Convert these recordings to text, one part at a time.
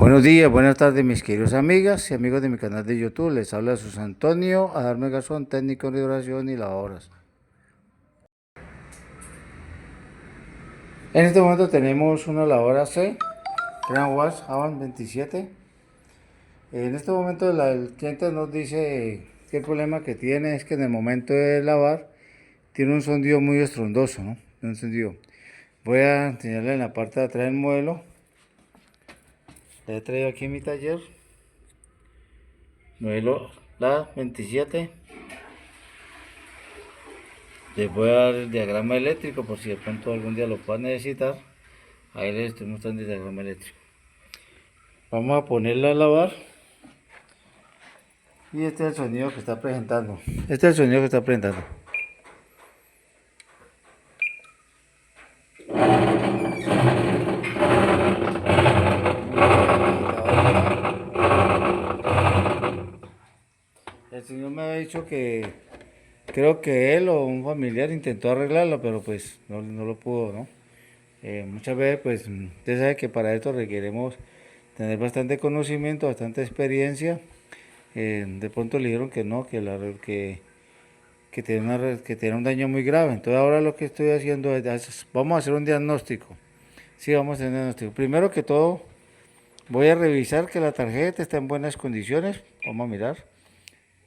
Buenos días, buenas tardes mis queridos amigas y amigos de mi canal de YouTube. Les habla Sus Antonio Adarme Garzón, técnico de oración y lavadoras. En este momento tenemos una lavadora C, Grand Wash Havan 27. En este momento el cliente nos dice que el problema que tiene es que en el momento de lavar tiene un sonido muy estrondoso, ¿no? Un sonido. Voy a enseñarle en la parte de atrás del modelo. Le he traído aquí en mi taller. Modelo la 27. Les voy a dar el diagrama eléctrico por si de pronto algún día lo puedan necesitar. Ahí les estoy mostrando el diagrama eléctrico. Vamos a ponerla a lavar. Y este es el sonido que está presentando. Este es el sonido que está presentando. El señor me ha dicho que creo que él o un familiar intentó arreglarlo, pero pues no lo pudo, ¿no? Muchas veces pues usted sabe que para esto requeremos tener bastante conocimiento, bastante experiencia. De pronto le dijeron que no, que tiene un daño muy grave. Entonces ahora lo que estoy haciendo es, vamos a hacer un diagnóstico. Sí, vamos a hacer un diagnóstico. Primero que todo, voy a revisar que la tarjeta está en buenas condiciones. Vamos a mirar.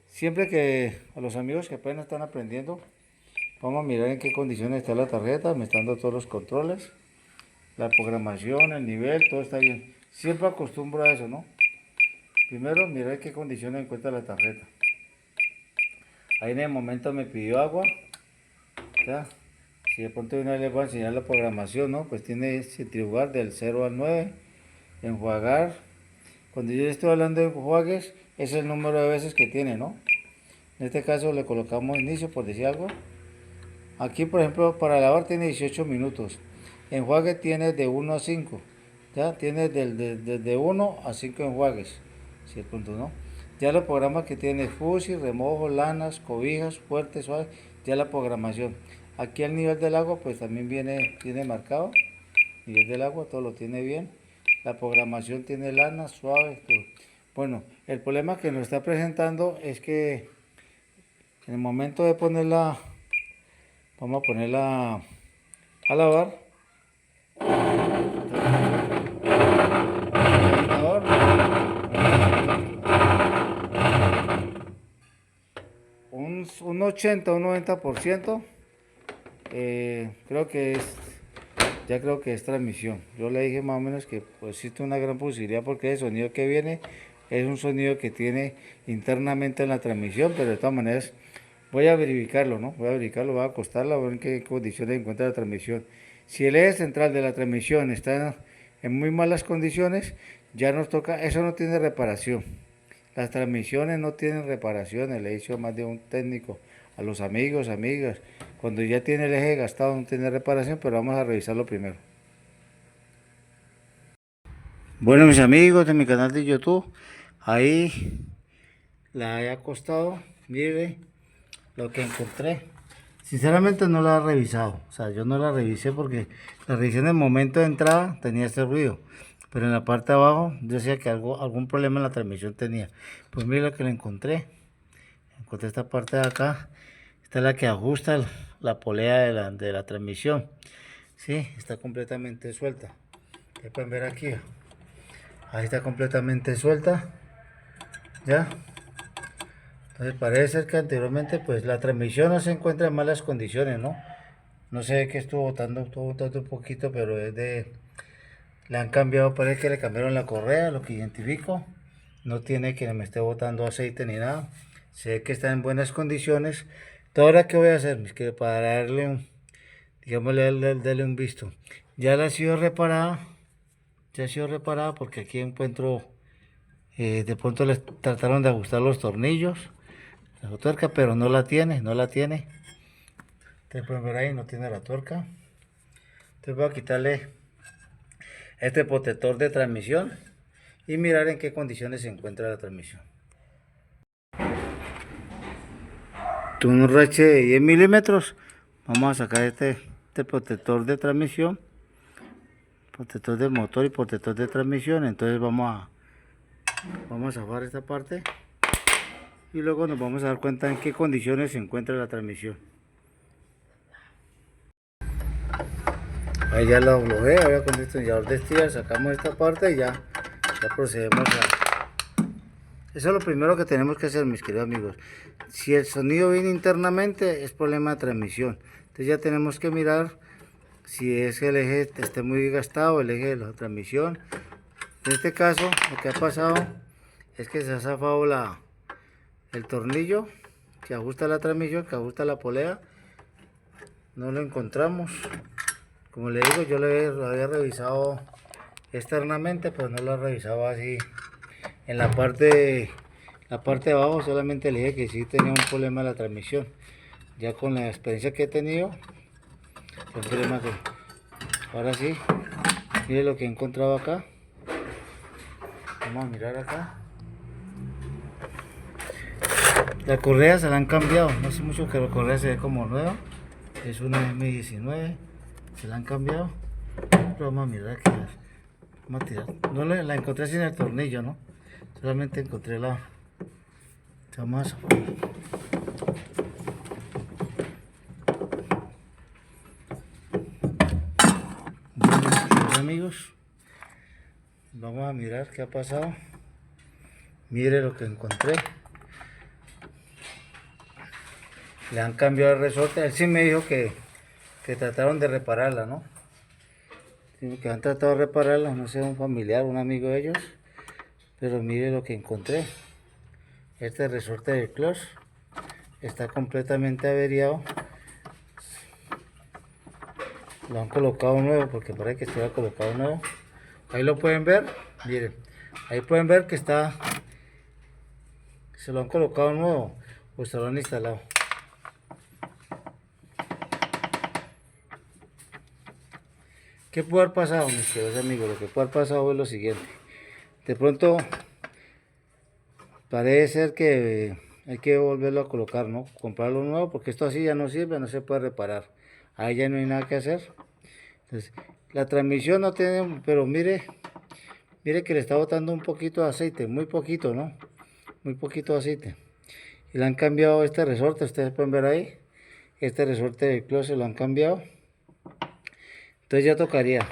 Siempre que a los amigos que apenas están aprendiendo, vamos a mirar en qué condiciones está la tarjeta. Me están dando todos los controles, la programación, el nivel, todo está bien. Siempre acostumbro a eso, ¿no? Primero, mirar en qué condiciones encuentra la tarjeta. Ahí en el momento me pidió agua. ¿Ya? Si de pronto de una vez les voy a enseñar la programación, ¿no? Pues tiene centrifugar del 0 al 9, enjuagar. Cuando yo estoy hablando de enjuagues, es el número de veces que tiene, ¿no? En este caso le colocamos inicio, por decir algo. Aquí, por ejemplo, para lavar tiene 18 minutos. Enjuague tiene de 1 a 5. Ya tiene desde 1 a 5 enjuagues. Si el punto, ¿no? Ya los programas que tiene fusi, remojo, lanas, cobijas, fuertes, suaves, ya la programación. Aquí al nivel del agua pues también tiene marcado. Nivel del agua, todo lo tiene bien. La programación tiene lanas, suaves, todo. Bueno, el problema que nos está presentando es que en el momento de ponerla, vamos a ponerla a lavar. Un 80, un 90%, creo que es transmisión. Yo le dije más o menos que pues, existe una gran posibilidad porque el sonido que viene es un sonido que tiene internamente en la transmisión, pero de todas maneras voy a verificarlo, ¿no? Voy a acostarla, a ver en qué condiciones encuentra la transmisión. Si el eje central de la transmisión está en muy malas condiciones, ya nos toca, eso no tiene reparación. Las transmisiones no tienen reparaciones, le he dicho más de un técnico a los amigos, amigas. Cuando ya tiene el eje gastado no tiene reparación, pero vamos a revisarlo primero. Bueno, mis amigos de mi canal de YouTube, ahí la he acostado, mire lo que encontré. Sinceramente no la he revisado, o sea, yo no la revisé porque la revisé en el momento de entrada, tenía este ruido. Pero en la parte de abajo decía que algún problema en la transmisión tenía. Pues mire lo que le encontré. Encontré esta parte de acá. Esta es la que ajusta la polea de la transmisión. Sí, está completamente suelta. Ustedes pueden ver aquí. Ahí está completamente suelta. Ya. Entonces parece ser que anteriormente pues la transmisión no se encuentra en malas condiciones, ¿no? No sé qué estuvo botando un poquito, pero es de... Le han cambiado, parece que le cambiaron la correa, lo que identifico. No tiene que me esté botando aceite ni nada. Sé que está en buenas condiciones. Entonces, ahora qué voy a hacer, es que para darle un, digámosle, darle un visto. Ya la ha sido reparada. Ya ha sido reparada porque aquí encuentro, de pronto les trataron de ajustar los tornillos, la tuerca, pero no la tiene, no la tiene. Ustedes pueden ver ahí, no tiene la tuerca. Entonces voy a quitarle este protector de transmisión y mirar en qué condiciones se encuentra la transmisión. Un rache de 10 milímetros. Vamos a sacar este protector de transmisión. protector del motor y protector de transmisión. Entonces vamos a zafar esta parte y luego nos vamos a dar cuenta en qué condiciones se encuentra la transmisión. Ahí ya lo aflojé, ahora con el destornillador de estira sacamos esta parte y ya procedemos a... Eso es lo primero que tenemos que hacer, mis queridos amigos. Si el sonido viene internamente, es problema de transmisión. Entonces ya tenemos que mirar si es que el eje esté muy gastado, el eje de la transmisión. En este caso, lo que ha pasado es que se ha zafado el tornillo que ajusta la transmisión, que ajusta la polea. No lo encontramos. Como le digo, yo lo había revisado externamente, pero no lo he revisado así en la parte de abajo. Solamente le dije que sí tenía un problema de la transmisión. Ya con la experiencia que he tenido, el problema que... Ahora sí, mire lo que he encontrado acá. Vamos a mirar acá. La correa se la han cambiado, no hace mucho que la correa se ve como nueva. Es una M19, se la han cambiado. Pero vamos a mirar qué es. Vamos a tirar. No la encontré sin el tornillo, ¿no? Solamente encontré la... Vamos a... Bueno, amigos, vamos a mirar qué ha pasado. Mire lo que encontré. Le han cambiado el resorte. Él sí me dijo que trataron de repararla, ¿no? Que han tratado de repararla, no sé, un familiar, un amigo de ellos. Pero mire lo que encontré. Este resorte del clutch está completamente averiado. Lo han colocado nuevo, porque parece que estuviera colocado nuevo. Ahí lo pueden ver, miren. Ahí pueden ver que se lo han colocado nuevo, pues se lo han instalado. ¿Qué puede haber pasado, mis queridos amigos? Lo que puede haber pasado es lo siguiente. De pronto parece ser que hay que volverlo a colocar, ¿no? Comprarlo nuevo, porque esto así ya no sirve, no se puede reparar. Ahí ya no hay nada que hacer. Entonces, la transmisión no tiene, pero mire que le está botando un poquito de aceite, muy poquito, ¿no? Muy poquito de aceite. Y le han cambiado este resorte, ustedes pueden ver ahí. Este resorte del clutch se lo han cambiado. Entonces ya tocaría.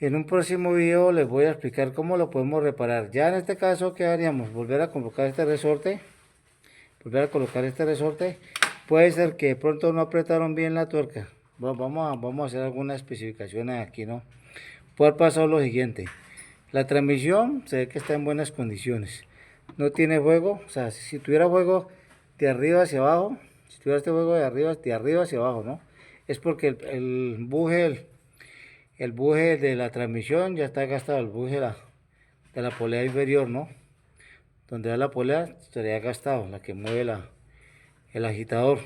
En un próximo video les voy a explicar cómo lo podemos reparar. Ya en este caso, ¿qué haríamos? Volver a colocar este resorte. Puede ser que de pronto no apretaron bien la tuerca. Vamos a hacer algunas especificaciones aquí, ¿no? Puede pasar lo siguiente. La transmisión se ve que está en buenas condiciones. No tiene fuego. O sea, si tuviera fuego de arriba hacia abajo. Si tuviera este fuego de arriba hacia abajo, ¿no? Es porque el buje de la transmisión ya está gastado. El buje de la polea inferior, ¿no? Donde va la polea estaría gastado, la que mueve el agitador.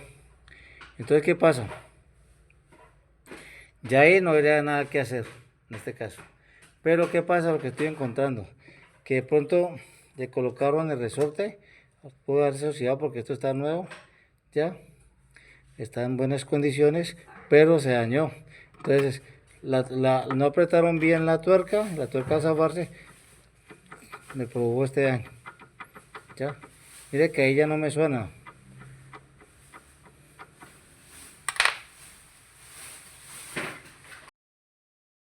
Entonces, ¿qué pasa? Ya ahí no habría nada que hacer en este caso. Pero ¿qué pasa? Lo que estoy encontrando, que de pronto le colocaron el resorte, puede haberse oxidado porque esto está nuevo, ya está en buenas condiciones, pero se dañó. Entonces no apretaron bien la tuerca al zafarse me provocó este daño. Ya, mire que ahí ya no me suena,